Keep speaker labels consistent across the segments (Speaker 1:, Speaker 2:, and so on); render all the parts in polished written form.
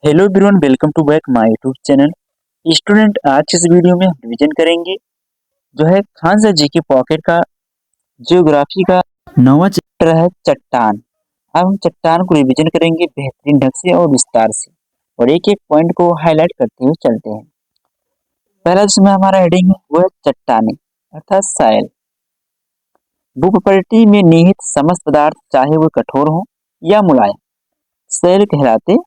Speaker 1: Hello everyone, welcome to back my YouTube channel. Student, आज इस video में हम रिवीजन करेंगे जो है खान सर जी के पॉकेट का जियोग्राफी का नौवां चैप्टर है चट्टान। अब हम चट्टान को रिवीजन करेंगे बेहतरीन ढंग से और विस्तार से, और एक एक पॉइंट को हाईलाइट करते हुए चलते हैं। पहला जिसमें हमारा हेडिंग है वो है चट्टाने अर्थात साइल। भूप्रकृति में निहित समस्त पदार्थ चाहे वो कठोर हो या मुलायम सैल कहलाते हैं।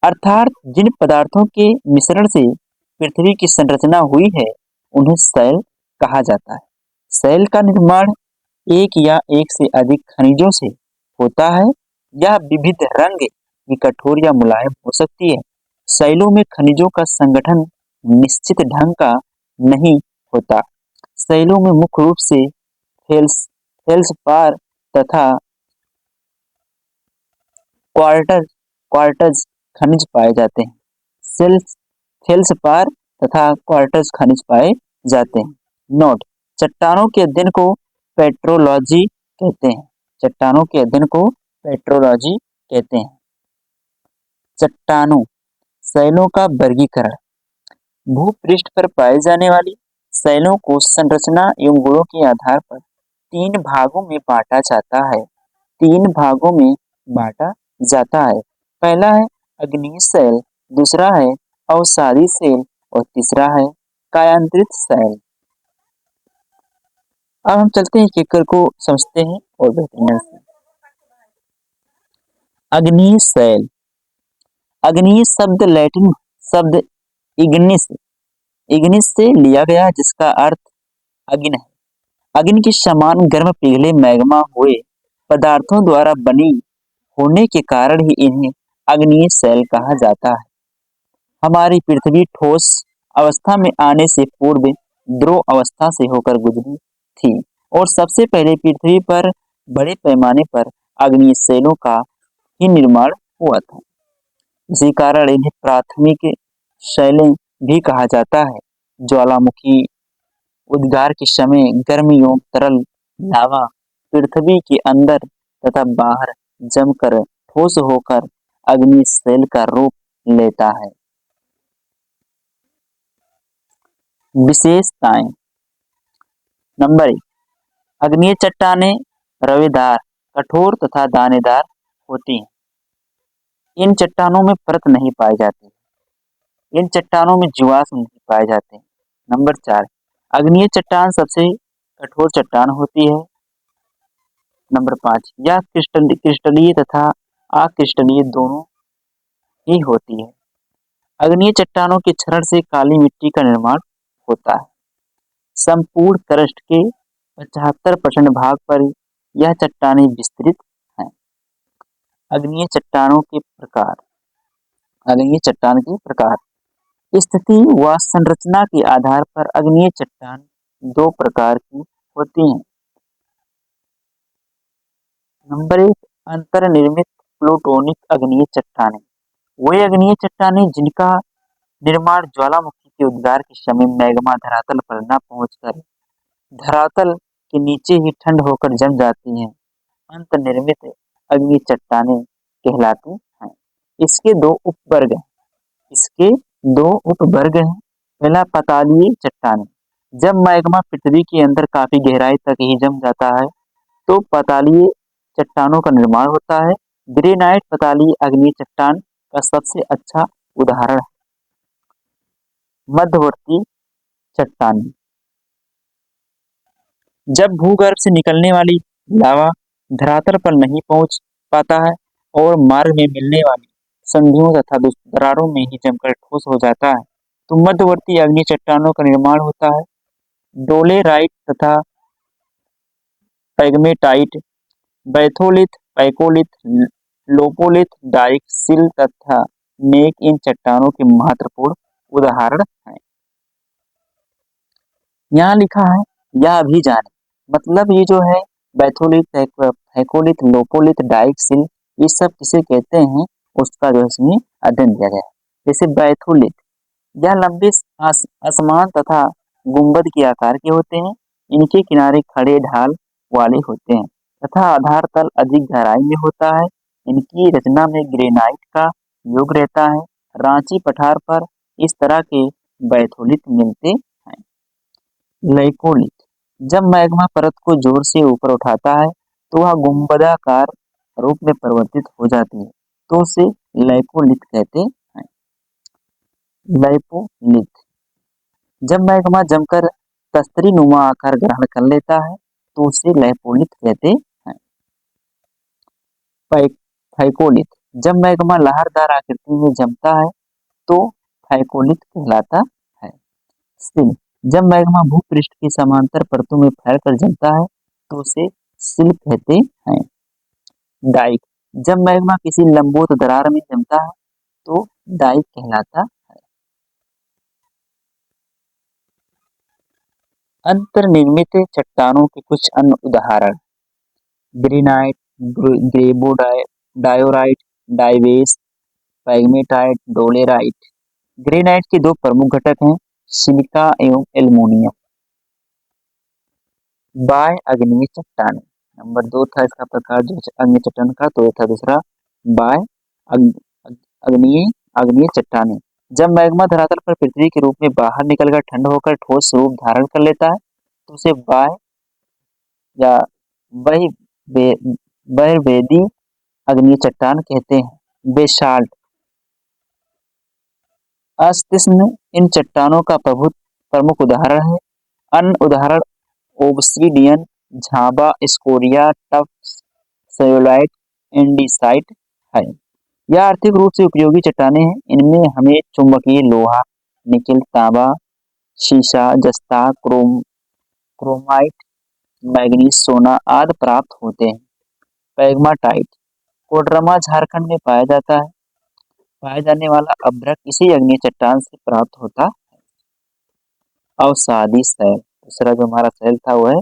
Speaker 1: अर्थात जिन पदार्थों के मिश्रण से पृथ्वी की संरचना हुई है उन्हें सैल कहा जाता है। सैल का निर्माण एक या एक से अधिक खनिजों से होता है। यह विविध रंग की कठोर या मुलायम हो सकती है। सैलों में खनिजों का संगठन निश्चित ढंग का नहीं होता। सैलों में मुख्य रूप से फेल्सपार तथा क्वार्टर क्वार्टज खनिज पाए जाते हैं। सेल्स फेल्सपार तथा क्वार्टज खनिज पाए जाते हैं। नोट: चट्टानों के अध्ययन को पेट्रोलॉजी कहते हैं। चट्टानों के अध्ययन को पेट्रोलॉजी कहते हैं। चट्टानों शैलों का वर्गीकरण। भूपृष्ठ पर पाए जाने वाली शैलों को संरचना एवं गुणों के आधार पर तीन भागों में बांटा जाता है। पहला है अग्नेय शैल, दूसरा है अवसादी शैल और तीसरा है कायांतरित शैल। अब हम चलते हैं एक एक को समझते हैं और बेहतरीन से। अग्नेय शैल। अग्नेय शब्द लैटिन शब्द इग्निस इग्निस से लिया गया, जिसका अर्थ अग्नि है। अग्नि के समान गर्म पिघले मैग्मा हुए पदार्थों द्वारा बनी होने के कारण ही इन्हें अग्नेय शैल कहा जाता है। हमारी पृथ्वी ठोस अवस्था में आने से पूर्व द्रव अवस्था से होकर गुजरी थी और सबसे पहले पृथ्वी पर बड़े पैमाने पर अग्नेय शैलों का ही निर्माण हुआ था। इसी कारण इन्हें प्राथमिक शैलें भी कहा जाता है। ज्वालामुखी उद्गार के समय गर्म एवं तरल लावा पृथ्वी के अंदर तथा बाहर जमकर ठोस होकर अग्नि शैल का रूप लेता है। विशेषताएं। नंबर 1, अग्नेय चट्टानें रवेदार, कठोर तथा दानेदार होती हैं। इन चट्टानों में परत नहीं पाई जाती। इन चट्टानों में जीवाश्म नहीं पाए जाते। नंबर 4, अग्नेय चट्टान सबसे कठोर चट्टान होती है। नंबर 5, यह क्रिस्टलीय तथा अक्रिस्टलीय दोनों ही होती है। अग्नेय चट्टानों के क्षरण से काली मिट्टी का निर्माण होता है। संपूर्ण क्रस्ट के 75% भाग पर यह चट्टानें विस्तृत हैं। अग्नेय चट्टानों के प्रकार। अग्नेय चट्टान के प्रकार। स्थिति व संरचना के आधार पर अग्नेय चट्टान दो प्रकार की होती हैं। नंबर 1, अंतर्निर्मित प्लूटोनिक अग्नेय चट्टानें। वे अग्नेय चट्टानें जिनका निर्माण ज्वालामुखी के उद्गार के समय मैग्मा धरातल पर न पहुंचकर धरातल के नीचे ही ठंड होकर जम जाती हैं, अंतर्निर्मित अग्नेय चट्टानें कहलाती हैं। इसके दो उपवर्ग हैं। पहला, पातालीय चट्टानें। जब मैग्मा पृथ्वी के अंदर काफी गहराई तक ही जम जाता है तो पातालीय चट्टानों का निर्माण होता है। ग्रेनाइट पातालीय अग्नेय चट्टान का सबसे अच्छा उदाहरण है। मध्यवर्ती चट्टानें। जब भूगर्भ से निकलने वाली लावा धरातल पर नहीं पहुंच पाता है और मार्ग में मिलने वाली संधियों तथा दरारों में ही जमकर ठोस हो जाता है तो मध्यवर्ती अग्नेय चट्टानों का निर्माण होता है। डोलेराइट तथा पैगमेटाइट, बैथोलिथ, पैकोलिथ, लोपोलिथ, डाइक, सिल तथा नेक इन चट्टानों के महत्वपूर्ण उदाहरण हैं। यहाँ लिखा है यह भी जाने, मतलब ये जो है बैथोलिथ, पैकोलिथ, लोपोलिथ, डाइक, सिल, ये सब किसे कहते हैं उसका जो इसमें अध्ययन किया गया है। जैसे बैथोलिथ, यह लंबे असमान तथा गुंबद के आकार के होते हैं। इनके किनारे खड़े ढाल वाले होते हैं तथा आधार तल अधिक गहराई में होता है। इनकी रचना में ग्रेनाइट का योग रहता है। रांची पठार पर इस तरह के बैथोलिथ मिलते हैं। लाइकोलिथ, जब मैग्मा परत को जोर से ऊपर उठाता है तो वह गुंबदाकार रूप में परिवर्तित हो जाती है, तो उसे लाइकोलिथ कहते हैं। लाइपोलिथ, जब मैग्मा जमकर तस्तरी नुमा आकार ग्रहण कर लेता है तो उसे लाइपोलिथ कहते हैं। फाइ- फाइकोलिथ, जब मैग्मा लहरदार आकृति में जमता है तो फाइकोलिथ कहलाता है। सिल, जब मैग्मा भूपृष्ठ की समांतर परतों में फैलकर जमता है तो उसे सिल कहते हैं। डाइक, जब मैग्मा किसी लंबवत दरार में जमता है तो डाइक कहलाता है। अंतर्निर्मित चट्टानों के कुछ अन्य उदाहरण: ग्रेनाइट, डायोराइट, डाइबेस, पैगमेटाइट, डोलेराइट। ग्रेनाइट के दो प्रमुख घटक हैं, सिलिका एवं एल्युमिनियम। बाह्य अग्नेय चट्टानें, नंबर 2 था इसका प्रकार जो अग्नेय चट्टान का, तो यह था दूसरा बाह्य अग- अग्नेय अग्नेय चट्टानें। जब मैग्मा धरातल पर पृथ्वी के रूप में बाहर निकलकर ठंड होकर ठोस रूप धारण कर लेता है तो उसे बाह्य या बहि बहिर्वेदी अग्नेय चट्टान कहते हैं। बेसाल्ट, अस्तिस्म इन चट्टानों का प्रमुख उदाहरण है। अन्य उदाहरण ओब्सिडियन, झाबा, स्कोरिया, टफ्ट, सेलुलाइट, एंडीसाइट है। यह आर्थिक रूप से उपयोगी चट्टानें हैं। इनमें हमें चुंबकीय लोहा, निकेल, तांबा, शीशा, जस्ता, क्रोमाइट, मैग्नीज, सोना आदि प्राप्त होते हैं। पैग्माटाइट, कोडरमा झारखंड में पाया जाता है। पाया जाने वाला अभ्रक इसी अग्नेय चट्टान से प्राप्त होता। अवसादी शैल, दूसरा जो हमारा शैल था वो है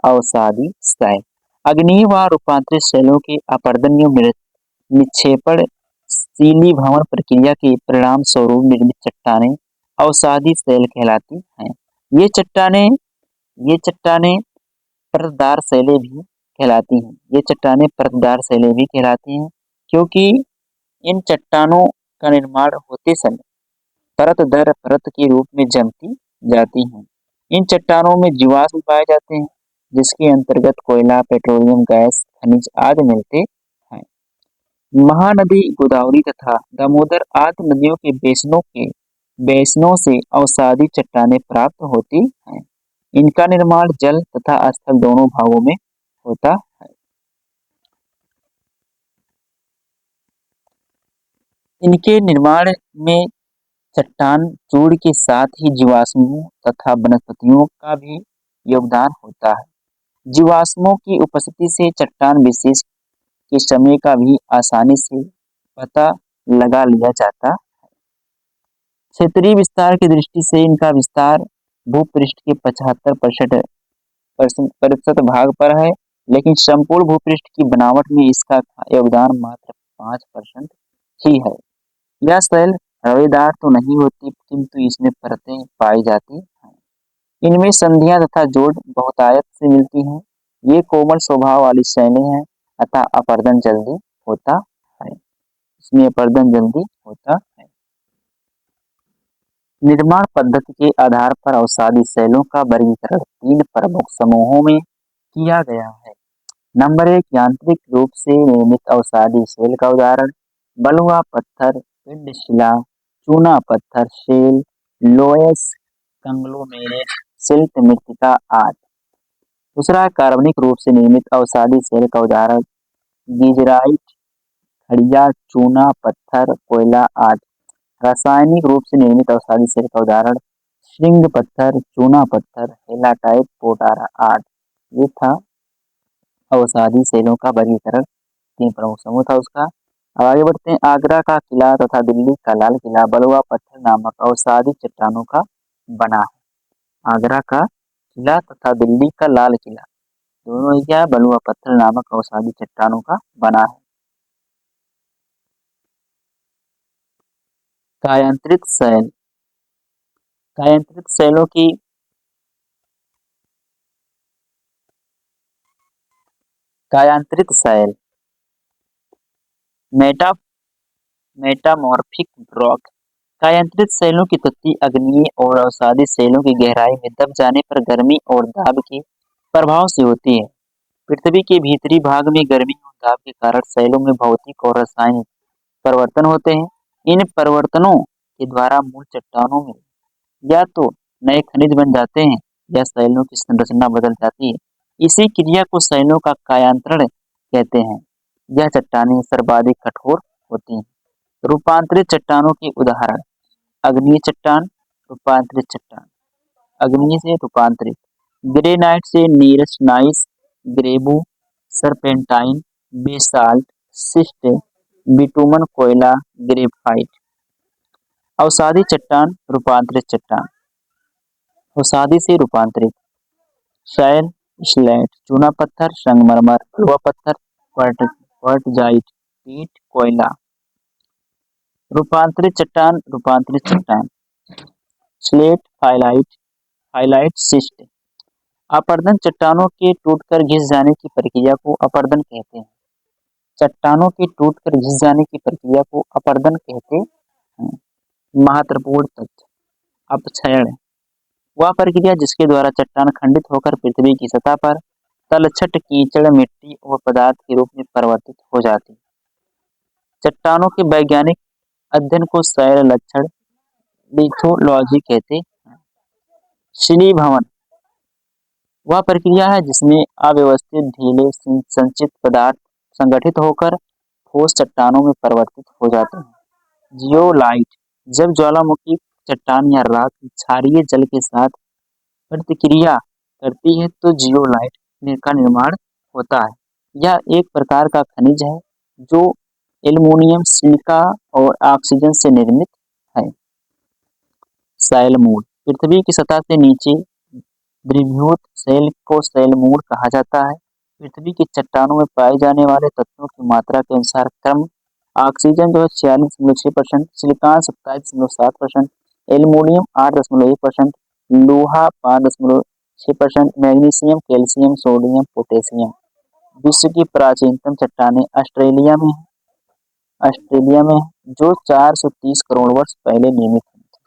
Speaker 1: अवसादी शैल। अग्नेय व रूपांतरित शैलों के अपरदन एवं निक्षेपण सीली भवन प्रक्रिया के परिणाम स्वरूप निर्मित चट्टानें अवसादी शैल कहलाती हैं। ये चट्टानें ये चट्टानें परतदार शैलें भी कहलाती हैं। ये चट्टानें परतदार शैलें भी कहलाती हैं क्योंकि इन चट्टानों का निर्माण होते समय परत दर परत के रूप में जमती जाती हैं। इन चट्टानों में जीवाश्म पाए जाते हैं जिसके अंतर्गत कोयला, पेट्रोलियम गैस, खनिज आदि मिलते हैं। महानदी गोदावरी तथा दामोदर आदि नदियों के बेसिनों से अवसादी चट्टानें प्राप्त होती हैं। इनका निर्माण जल तथा स्थल दोनों भागों में होता है। इनके निर्माण में चट्टान चूर्ण के साथ ही जीवाश्मों तथा वनस्पतियों का भी योगदान होता है। जीवाश्मों की उपस्थिति से चट्टान विशेष के समय का भी आसानी से पता लगा लिया जाता। क्षेत्रीय विस्तार की दृष्टि से इनका विस्तार भूपृष्ठ के 75% प्रतिशत भाग पर है, लेकिन संपूर्ण भूपृष्ठ की बनावट में इसका योगदान मात्र 5% ही है। यह शैल रवेदार तो नहीं होती किंतु इसमें परतें पाई जाती हैं। इनमें संधियां तथा जोड़ बहुतायत से मिलती हैं। ये कोमल स्वभाव वाली शैलें हैं अतः अपरदन जल्दी होता है। इसमें अपरदन जल्दी होता है। निर्माण पद्धति के आधार पर अवसादी शैलों का वर्गीकरण 3 प्रमुख समूहों में किया गया है। नंबर 1, यांत्रिक रूप से निर्मित अवसादी शैल का उदाहरण बलुआ पत्थर, पिंड शिला, चूना पत्थर, शेल, लोयस, कंग्लोमेरेट, सिल्ट मृत्तिका आदि। दूसरा है कार्बनिक रूप से निर्मित अवसादी शैल का उदाहरण गीजराइट, खड़िया, चूना पत्थर, कोयला आदि। रासायनिक रूप से निर्मित अवसादी शैल का उदाहरण श्रिंग पत्थर, चूना पत्थर, हेलाटाइट, पोटारा आदि। ये था अवसादी शैलों का वर्गीकरण, 3 प्रमुख समूह था उसका। अब आगे बढ़ते हैं। आगरा का किला तथा दिल्ली का लाल किला बलुआ पत्थर नामक अवसादी चट्टानों का बना है। आगरा का किला तथा दिल्ली का लाल किला दोनों ही क्या है, बलुआ पत्थर नामक अवसादी चट्टानों का बना है। कायांतरित शैल, कायांतरित शैलों की कायांतरित शैल मेटामॉर्फिक रॉक। कायांतरित शैलों की तत्तीय अग्नीय और अवसादी शैलों की गहराई में दब जाने पर गर्मी और दाब के प्रभाव से होती है। पृथ्वी के भीतरी भाग में गर्मी और दाब के कारण शैलों में भौतिक और रासायनिक परिवर्तन होते हैं। इन परिवर्तनों के द्वारा मूल चट्टानों में या तो नए खनिज बन जाते हैं या शैलों की संरचना बदल जाती है। इसी क्रिया को शैलों का कायांतरण कहते हैं। यह चट्टानें सर्वाधिक कठोर होती हैं। रूपांतरित चट्टानों के उदाहरण: अग्नीय चट्टान, रूपांतरित चट्टान, अग्नि से रूपांतरित, ग्रेनाइट से नीरस नाइस, ग्रेबू, सरपेंटाइन, बेसाल्ट, सिस्ट, बिटुमन, कोयला, ग्रेफाइट। अवसादी चट्टान, रूपांतरित चट्टान, अवसादी से रूपांतरित, शैल, स्लेट, चूना पत्थर, संगमरमर, कड़वा पत्थर, क्वार्टजाइट, ईंट, कोयला। रूपांतरित चट्टान, रूपांतरित चट्टान, स्लेट, फाइलाइट, फाइलाइट सिस्ट। अपरदन चट्टानों के टूटकर घिस जाने की प्रक्रिया को अपरदन कहते हैं। चट्टानों के टूटकर घिस जाने की प्रक्रिया को अपरदन कहते हैं। महत्वपूर्ण तथ्य: अपक्षयण वह प्रक्रिया जिसके द्वारा चट्टान खंडित होकर पृथ्वी की सतह पर तलछट, कीचड़, मिट्टी और पदार्थ के रूप में परिवर्तित हो जाती है। चट्टानों के वैज्ञानिक अध्ययन को शैल लक्षण लिथोलॉजी कहते हैं। शिलीभवन वह प्रक्रिया है जिसमें अव्यवस्थित ढीले संचित पदार्थ संगठित होकर ठोस चट्टानों में परिवर्तित हो जाते हैं। जियोलाइट जब ज्वालामुखी चट्टान या राख क्षारीय जल के साथ प्रतिक्रिया करती है तो जियोलाइट का निर्माण होता है। यह एक प्रकार का खनिज है जो एल्युमिनियम, सिलिका और ऑक्सीजन से निर्मित है। शैल मूल पृथ्वी की सतह से नीचे द्रवीभूत शैल को शैल मूल कहा जाता है। पृथ्वी की चट्टानों में पाए जाने वाले तत्वों की मात्रा के अनुसार क्रम: ऑक्सीजन जो है 46.6%, सिलिकॉन 27.7%, एल्युमिनियम 8.1%, लोहा 5.6%, मैग्नीशियम, कैल्शियम, सोडियम, पोटेशियम। विश्व की प्राचीनतम चट्टानें ऑस्ट्रेलिया में है जो 430 करोड़ वर्ष पहले निर्मित हुई थी।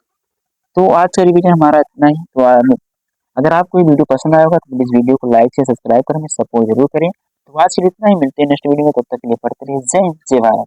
Speaker 1: तो आज का रिवीजन हमारा इतना ही। तो अगर आपको ये वीडियो पसंद आया होगा तो प्लीज वीडियो को लाइक से सब्सक्राइब करें, सपोर्ट जरूर करें। तो आज के लिए इतना ही, मिलते हैं नेक्स्ट वीडियो में, तब तक के लिए पढ़ते रहिए। जय हिंद, जय भारत।